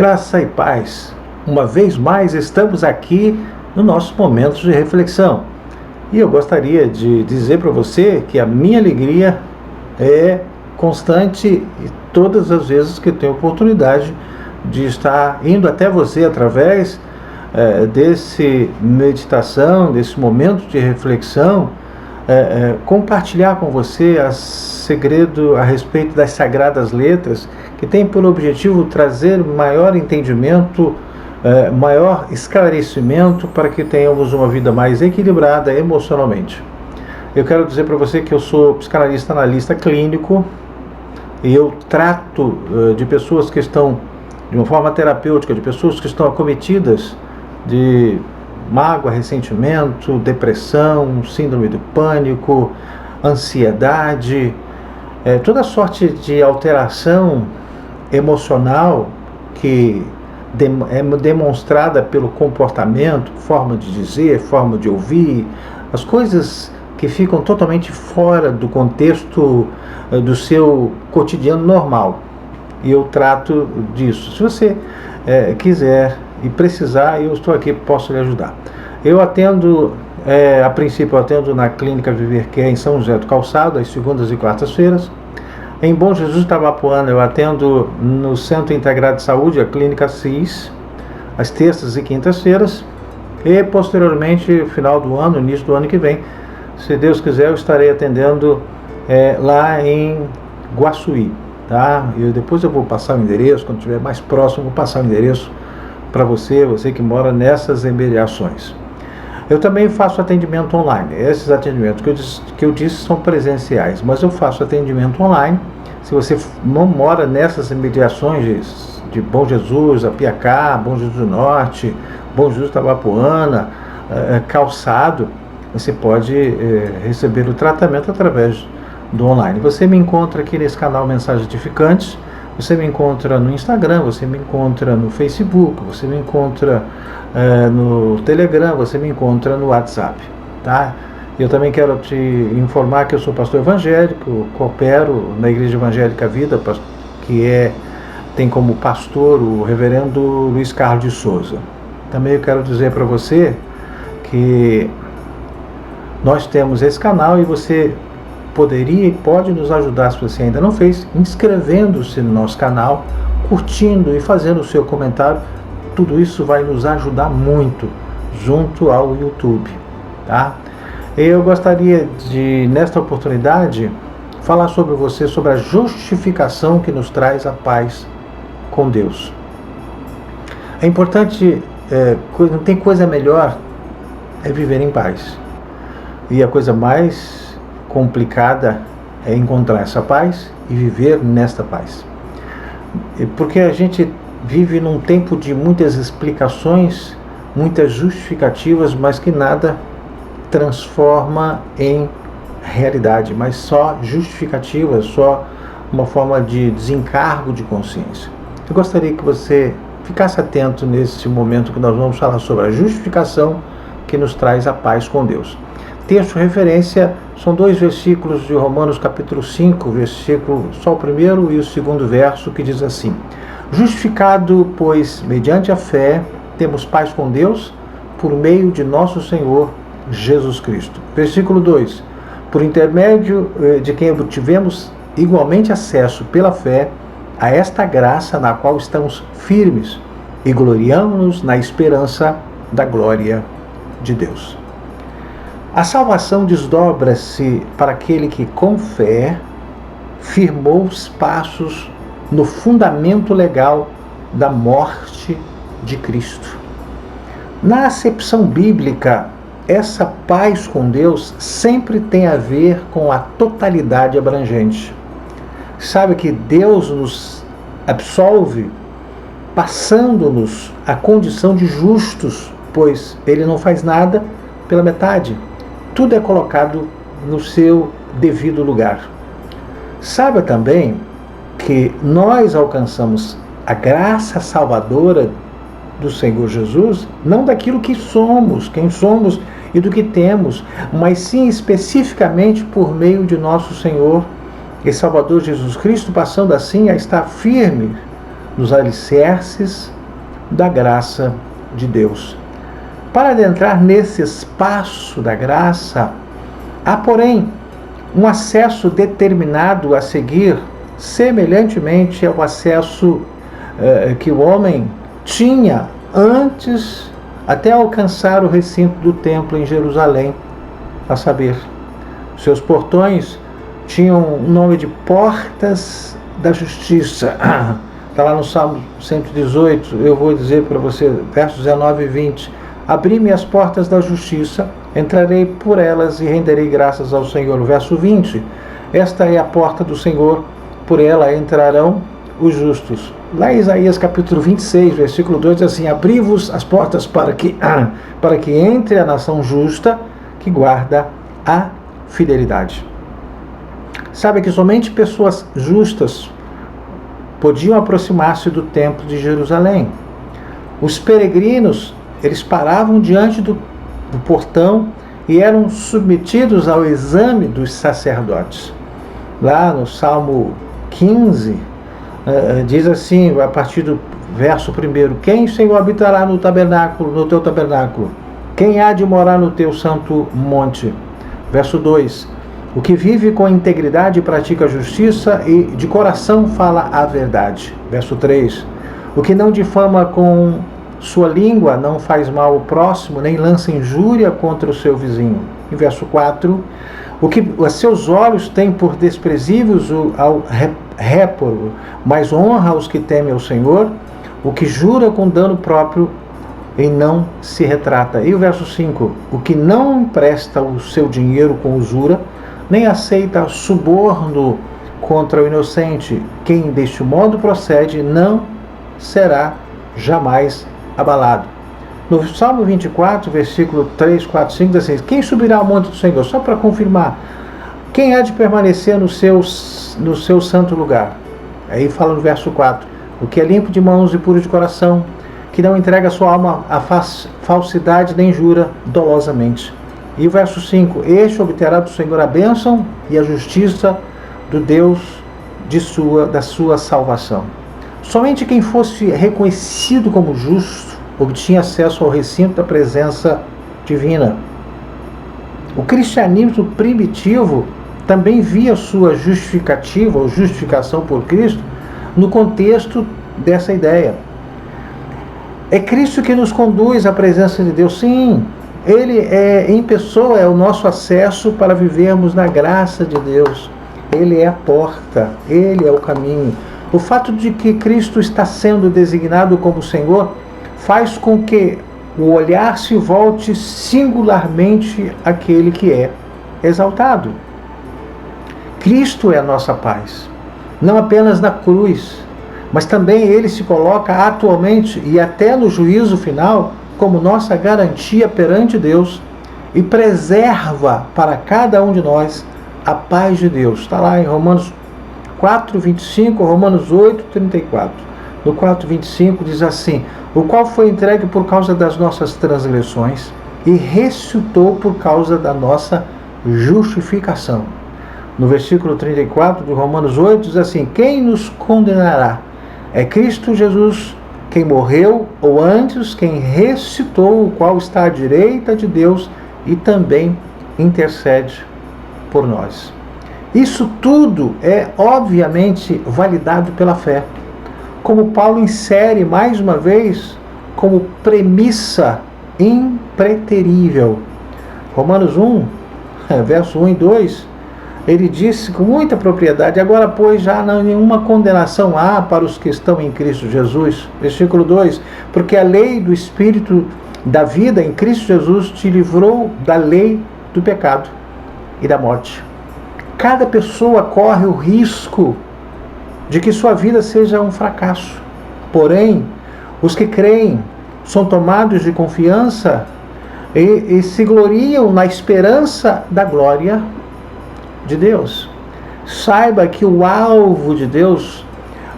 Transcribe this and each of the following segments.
Graça e paz. Uma vez mais estamos aqui no nosso momento de reflexão. E eu gostaria de dizer para você que a minha alegria é constante e todas as vezes que eu tenho oportunidade de estar indo até você através desse meditação, desse momento de reflexão, compartilhar com você segredo a respeito das Sagradas Letras, que tem por objetivo trazer maior entendimento, maior esclarecimento para que tenhamos uma vida mais equilibrada emocionalmente. Eu quero dizer para você que eu sou psicanalista, analista clínico, e eu trato de pessoas que estão, de uma forma terapêutica, de pessoas que estão acometidas de mágoa, ressentimento, depressão, síndrome do pânico, ansiedade, toda sorte de alteração emocional que é demonstrada pelo comportamento, forma de dizer, forma de ouvir, as coisas que ficam totalmente fora do contexto do seu cotidiano normal. E eu trato disso. Se você quiser e precisar, eu estou aqui, posso lhe ajudar. Eu atendo, a princípio eu atendo na Clínica Viver Care em São José do Calçado, às segundas e quartas-feiras. Em Bom Jesus, Itabapoana, eu atendo no Centro Integrado de Saúde, a Clínica CIS, às terças e quintas-feiras. E posteriormente, no final do ano, início do ano que vem, se Deus quiser, eu estarei atendendo lá em Guaçuí. Tá? E depois eu vou passar o endereço, quando estiver mais próximo, vou passar o endereço para você que mora nessas imediações. Eu também faço atendimento online. Esses atendimentos que eu disse são presenciais, mas eu faço atendimento online. Se você não mora nessas imediações de Bom Jesus, Apiacá, Bom Jesus do Norte, Bom Jesus Itabapoana, Calçado, você pode receber o tratamento através do online. Você me encontra aqui nesse canal Mensagens Edificantes, você me encontra no Instagram, você me encontra no Facebook, você me encontra no Telegram, você me encontra no WhatsApp, tá? Eu também quero te informar que eu sou pastor evangélico, coopero na Igreja Evangélica Vida, que tem como pastor o reverendo Luiz Carlos de Souza. Também eu quero dizer para você que nós temos esse canal e você poderia e pode nos ajudar, se você ainda não fez, inscrevendo-se no nosso canal, curtindo e fazendo o seu comentário. Tudo isso vai nos ajudar muito junto ao YouTube, tá? Eu gostaria de, nesta oportunidade, falar sobre a justificação que nos traz a paz com Deus. É importante, não tem coisa melhor, viver em paz. E a coisa mais complicada é encontrar essa paz e viver nesta paz. Porque a gente vive num tempo de muitas explicações, muitas justificativas, mas que nada transforma em realidade, mas só justificativas, só uma forma de desencargo de consciência. Eu gostaria que você ficasse atento nesse momento que nós vamos falar sobre a justificação que nos traz a paz com Deus. Texto referência são 2 versículos de Romanos capítulo 5, versículo, só o primeiro e o segundo verso, que diz assim: justificado, pois, mediante a fé, temos paz com Deus, por meio de nosso Senhor Jesus Cristo. Versículo 2: por intermédio de quem obtivemos igualmente acesso pela fé a esta graça na qual estamos firmes e gloriamo-nos na esperança da glória de Deus. A salvação desdobra-se para aquele que, com fé, firmou os passos no fundamento legal da morte de Cristo. Na acepção bíblica, essa paz com Deus sempre tem a ver com a totalidade abrangente. Sabe que Deus nos absolve passando-nos a condição de justos, pois Ele não faz nada pela metade. Tudo é colocado no seu devido lugar. Saiba também que nós alcançamos a graça salvadora do Senhor Jesus, não daquilo que somos, quem somos e do que temos, mas sim especificamente por meio de nosso Senhor e Salvador Jesus Cristo, passando assim a estar firme nos alicerces da graça de Deus. Para adentrar nesse espaço da graça, há, porém, um acesso determinado a seguir, semelhantemente ao acesso que o homem tinha antes, até alcançar o recinto do templo em Jerusalém, a saber, seus portões tinham o nome de Portas da Justiça. Está lá no Salmo 118, eu vou dizer para você, versos 19 e 20. Abri-me as portas da justiça, entrarei por elas e renderei graças ao Senhor. O verso 20, esta é a porta do Senhor, por ela entrarão os justos. Lá em Isaías capítulo 26, versículo 2, diz assim: abri-vos as portas para que entre a nação justa que guarda a fidelidade. Sabe que somente pessoas justas podiam aproximar-se do templo de Jerusalém. Os peregrinos, eles paravam diante do portão e eram submetidos ao exame dos sacerdotes. Lá no Salmo 15, diz assim, a partir do verso 1: quem, Senhor, habitará no teu tabernáculo? Quem há de morar no teu santo monte? Verso 2: o que vive com integridade e pratica a justiça e de coração fala a verdade. Verso 3: o que não difama com sua língua, não faz mal ao próximo, nem lança injúria contra o seu vizinho. Em verso 4: o que os seus olhos têm por desprezíveis ao réprobo, mas honra os que temem ao Senhor, o que jura com dano próprio e não se retrata. E o verso 5: o que não empresta o seu dinheiro com usura, nem aceita suborno contra o inocente, quem deste modo procede não será jamais abalado. No Salmo 24, versículo 3, 4, 5, diz assim: quem subirá ao monte do Senhor? Só para confirmar, quem há de permanecer no seu santo lugar? Aí fala no verso 4: o que é limpo de mãos e puro de coração, que não entrega a sua alma à falsidade nem jura dolosamente. E o verso 5: este obterá do Senhor a bênção e a justiça do Deus da sua salvação. Somente quem fosse reconhecido como justo obtinha acesso ao recinto da presença divina. O cristianismo primitivo também via sua justificativa ou justificação por Cristo no contexto dessa ideia. É Cristo que nos conduz à presença de Deus. Sim, Ele em pessoa é o nosso acesso para vivermos na graça de Deus. Ele é a porta, Ele é o caminho. O fato de que Cristo está sendo designado como Senhor faz com que o olhar se volte singularmente àquele que é exaltado. Cristo é a nossa paz, não apenas na cruz, mas também Ele se coloca atualmente e até no juízo final como nossa garantia perante Deus e preserva para cada um de nós a paz de Deus. Está lá em Romanos 4:25, Romanos 8:34. No 4:25 diz assim: o qual foi entregue por causa das nossas transgressões e ressuscitou por causa da nossa justificação. No versículo 34 de Romanos 8 diz assim: quem nos condenará? É Cristo Jesus, quem morreu, ou antes, quem ressuscitou, o qual está à direita de Deus e também intercede por nós. Isso tudo é obviamente validado pela fé, como Paulo insere mais uma vez como premissa impreterível. Romanos 1, verso 1 e 2, ele disse com muita propriedade: agora, pois, já não nenhuma condenação há para os que estão em Cristo Jesus. Versículo 2: porque a lei do Espírito da vida em Cristo Jesus te livrou da lei do pecado e da morte. Cada pessoa corre o risco de que sua vida seja um fracasso. Porém, os que creem são tomados de confiança e se gloriam na esperança da glória de Deus. Saiba que o alvo de Deus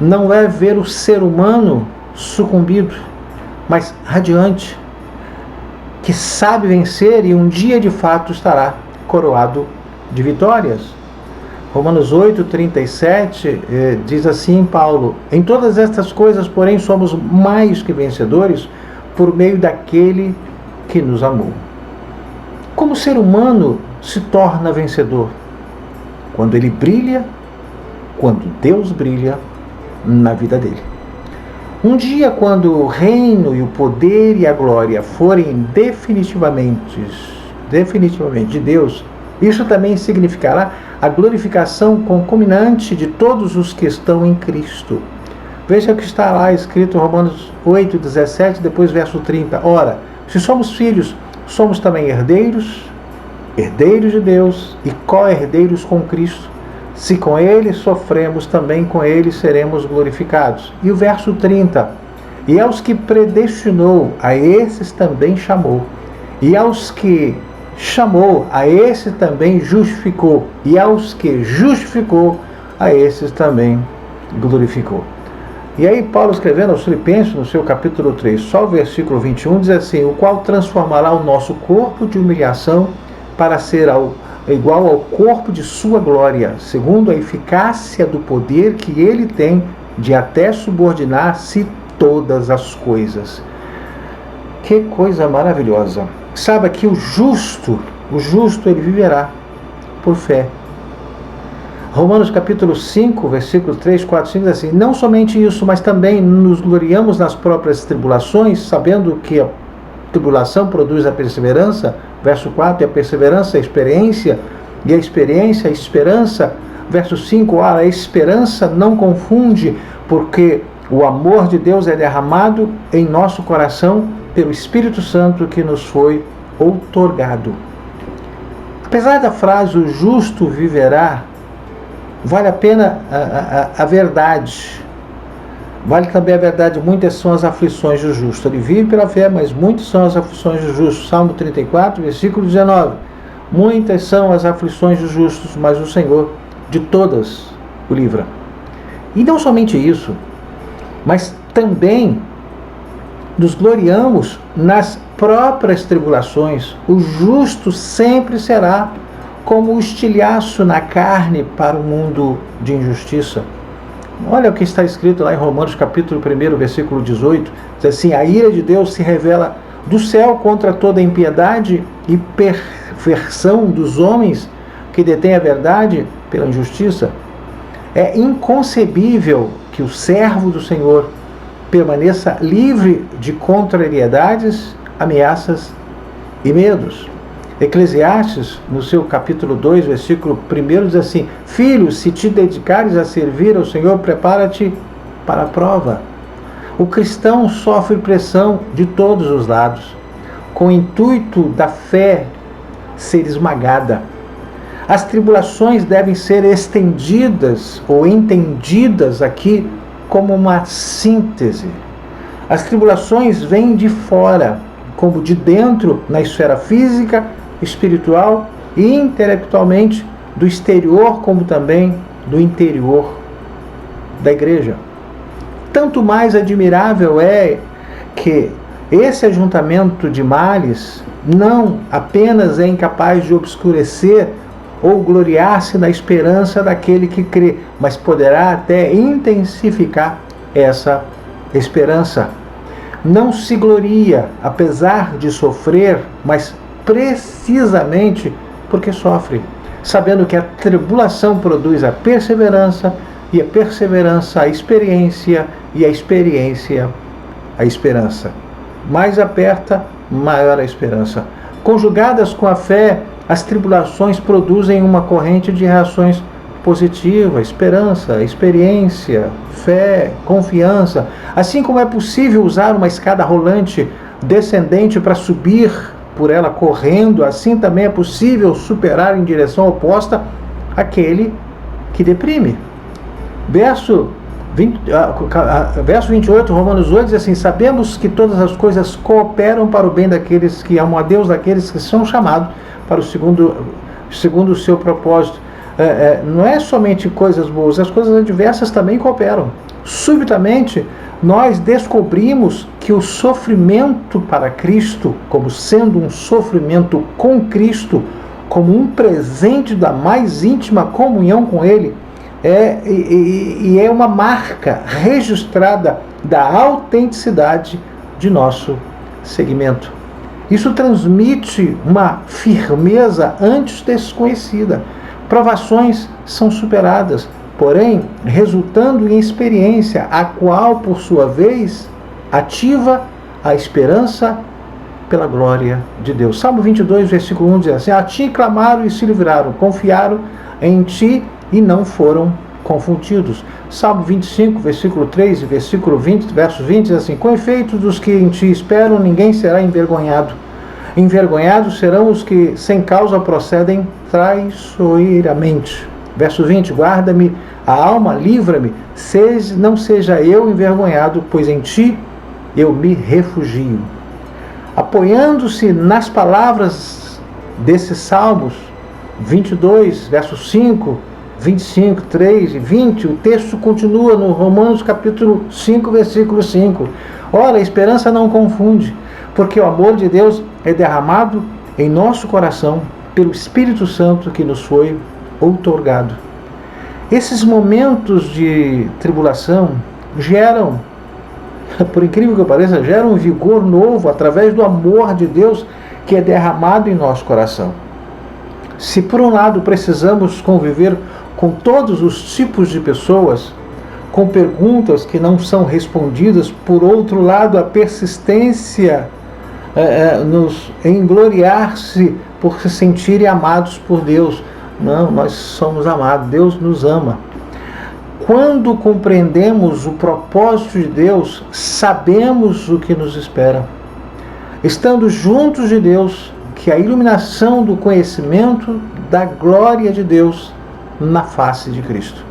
não é ver o ser humano sucumbido, mas radiante, que sabe vencer e um dia de fato estará coroado de vitórias. Romanos 8:37 diz assim Paulo: em todas estas coisas, porém, somos mais que vencedores por meio daquele que nos amou. Como o ser humano se torna vencedor? Quando ele brilha, quando Deus brilha na vida dele. Um dia, quando o reino e o poder e a glória forem definitivamente de Deus, isso também significará a glorificação concomitante de todos os que estão em Cristo. Veja o que está lá escrito em Romanos 8:17, depois verso 30. Ora, se somos filhos, somos também herdeiros, herdeiros de Deus e co-herdeiros com Cristo. Se com ele sofremos, também com ele seremos glorificados. E o verso 30. E aos que predestinou, a esses também chamou. E aos que chamou, a esses também justificou. E aos que justificou, a esses também glorificou. E aí Paulo, escrevendo aos Filipenses, no seu capítulo 3, só o versículo 21, diz assim: o qual transformará o nosso corpo de humilhação para ser igual ao corpo de sua glória, segundo a eficácia do poder que ele tem de até subordinar-se todas as coisas. Que coisa maravilhosa! Saiba que o justo ele viverá por fé. Romanos capítulo 5, versículos 3, 4, 5 diz assim: não somente isso, mas também nos gloriamos nas próprias tribulações, sabendo que a tribulação produz a perseverança, verso 4, e a perseverança a experiência, e a experiência a esperança, verso 5, a esperança não confunde, porque o amor de Deus é derramado em nosso coração pelo Espírito Santo que nos foi outorgado. Apesar da frase o justo viverá, vale a pena a verdade. Vale também a verdade, muitas são as aflições do justo. Ele vive pela fé, mas muitas são as aflições do justo. Salmo 34, versículo 19. Muitas são as aflições dos justos, mas o Senhor de todas o livra. E não somente isso, mas também nos gloriamos nas próprias tribulações. O justo sempre será como o estilhaço na carne para o mundo de injustiça. Olha o que está escrito lá em Romanos capítulo 1, versículo 18. Diz assim: a ira de Deus se revela do céu contra toda impiedade e perversão dos homens que detêm a verdade pela injustiça. É inconcebível que o servo do Senhor permaneça livre de contrariedades, ameaças e medos. Eclesiastes, no seu capítulo 2, versículo 1, diz assim: filho, se te dedicares a servir ao Senhor, prepara-te para a prova. O cristão sofre pressão de todos os lados, com o intuito da fé ser esmagada. As tribulações devem ser estendidas ou entendidas aqui como uma síntese. As tribulações vêm de fora, como de dentro, na esfera física, espiritual e intelectualmente, do exterior como também do interior da igreja. Tanto mais admirável é que esse ajuntamento de males não apenas é incapaz de obscurecer ou gloriar-se na esperança daquele que crê, mas poderá até intensificar essa esperança. Não se gloria, apesar de sofrer, mas precisamente porque sofre, sabendo que a tribulação produz a perseverança, e a perseverança a experiência, e a experiência a esperança. Mais aperta, maior a esperança. Conjugadas com a fé, as tribulações produzem uma corrente de reações positivas: esperança, experiência, fé, confiança. Assim como é possível usar uma escada rolante descendente para subir por ela correndo, assim também é possível superar em direção oposta aquele que deprime. Verso 28, Romanos 8, diz assim: sabemos que todas as coisas cooperam para o bem daqueles que amam a Deus, daqueles que são chamados para o segundo o seu propósito. Não é somente coisas boas, as coisas adversas também cooperam. Subitamente, nós descobrimos que o sofrimento para Cristo, como sendo um sofrimento com Cristo, como um presente da mais íntima comunhão com Ele, e é uma marca registrada da autenticidade de nosso seguimento. Isso transmite uma firmeza antes desconhecida. Provações são superadas, porém, resultando em experiência, a qual, por sua vez, ativa a esperança pela glória de Deus. Salmo 22, versículo 1 diz assim: a ti clamaram e se livraram, confiaram em ti e não foram confundidos. Salmo 25, versículo 3 e versículo 20, verso 20 diz assim: com efeito dos que em ti esperam, ninguém será envergonhado. Envergonhados serão os que sem causa procedem traiçoeiramente. Verso 20: guarda-me a alma, livra-me, não seja eu envergonhado, pois em ti eu me refugio. Apoiando-se nas palavras desses salmos, 22, versos 5, 25, 3 e 20, o texto continua no Romanos capítulo 5, versículo 5. Ora, a esperança não confunde, porque o amor de Deus é derramado em nosso coração pelo Espírito Santo que nos foi outorgado. Esses momentos de tribulação geram, por incrível que pareça, geram um vigor novo através do amor de Deus que é derramado em nosso coração. Se por um lado precisamos conviver com todos os tipos de pessoas, com perguntas que não são respondidas, por outro lado a persistência em gloriar-se por se sentirem amados por Deus. Não, nós somos amados, Deus nos ama. Quando compreendemos o propósito de Deus, sabemos o que nos espera. Estando juntos de Deus, que a iluminação do conhecimento da glória de Deus na face de Cristo.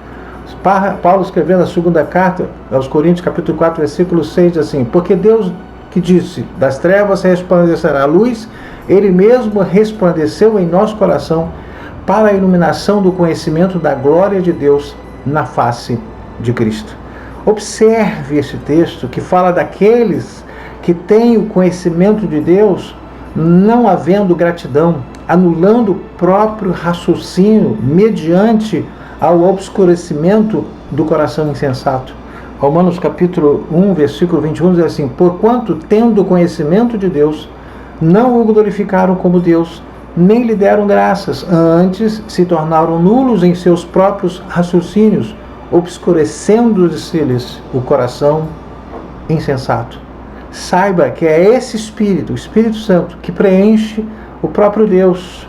Paulo escrevendo a segunda carta aos Coríntios, capítulo 4, versículo 6, diz assim: porque Deus que disse, das trevas resplandecerá a luz, Ele mesmo resplandeceu em nosso coração para a iluminação do conhecimento da glória de Deus na face de Cristo. Observe esse texto que fala daqueles que têm o conhecimento de Deus, não havendo gratidão, anulando o próprio raciocínio mediante ao obscurecimento do coração insensato. Romanos capítulo 1, versículo 21 diz assim: porquanto, tendo conhecimento de Deus, não o glorificaram como Deus, nem lhe deram graças, antes se tornaram nulos em seus próprios raciocínios, obscurecendo-se-lhes o coração insensato. Saiba que é esse Espírito, o Espírito Santo, que preenche o próprio Deus.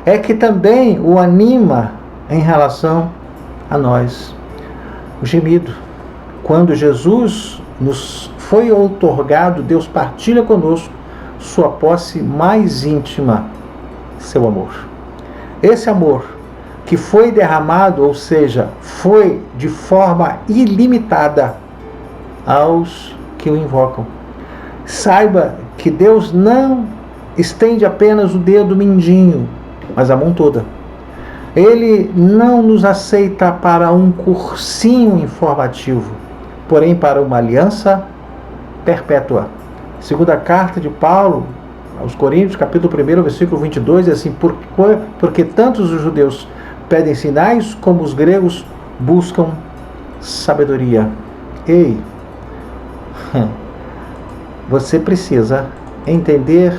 É que também o anima em relação a nós. O gemido. Quando Jesus nos foi outorgado, Deus partilha conosco sua posse mais íntima, seu amor. Esse amor que foi derramado, ou seja, foi de forma ilimitada aos que o invocam. Saiba que Deus não estende apenas o dedo mindinho, mas a mão toda. Ele não nos aceita para um cursinho informativo, porém para uma aliança perpétua. Segunda carta de Paulo aos Coríntios, capítulo 1, versículo 22, é assim: porque tanto os judeus pedem sinais, como os gregos buscam sabedoria. Ei, você precisa entender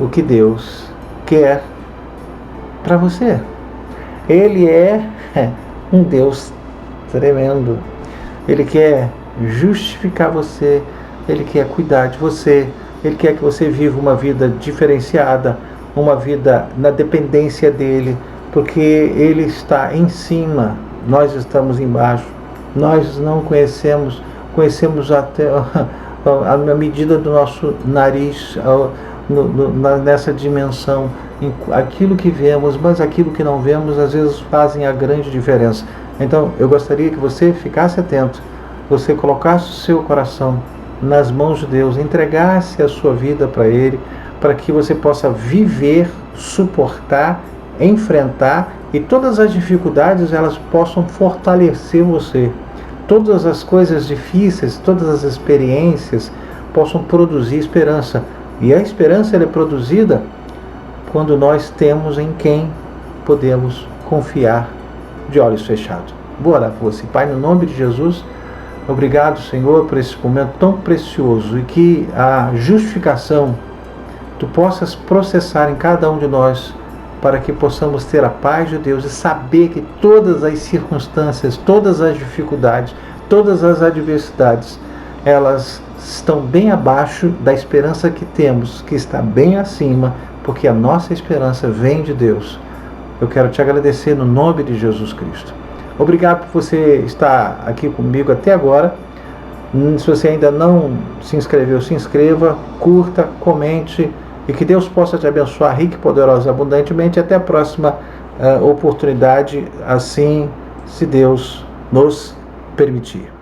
o que Deus quer para você. Ele é um Deus tremendo. Ele quer justificar você, Ele quer cuidar de você, Ele quer que você viva uma vida diferenciada, uma vida na dependência dEle, porque Ele está em cima, nós estamos embaixo. Nós não conhecemos até a medida do nosso nariz, nessa dimensão, aquilo que vemos, mas aquilo que não vemos às vezes fazem a grande diferença. Então eu gostaria que você ficasse atento, você colocasse o seu coração nas mãos de Deus, entregasse a sua vida para Ele, para que você possa viver, suportar, enfrentar, e todas as dificuldades elas possam fortalecer você. Todas as coisas difíceis, todas as experiências possam produzir esperança. E a esperança ela é produzida quando nós temos em quem podemos confiar de olhos fechados. Vou orar por você. Pai, no nome de Jesus, obrigado, Senhor, por esse momento tão precioso, e que a justificação Tu possas processar em cada um de nós, para que possamos ter a paz de Deus e saber que todas as circunstâncias, todas as dificuldades, todas as adversidades, elas estão bem abaixo da esperança que temos, que está bem acima, porque a nossa esperança vem de Deus. Eu quero te agradecer no nome de Jesus Cristo. Obrigado por você estar aqui comigo até agora. Se você ainda não se inscreveu, se inscreva, curta, comente, e que Deus possa te abençoar rica, poderosa, abundantemente. Até a próxima oportunidade, assim, se Deus nos permitir.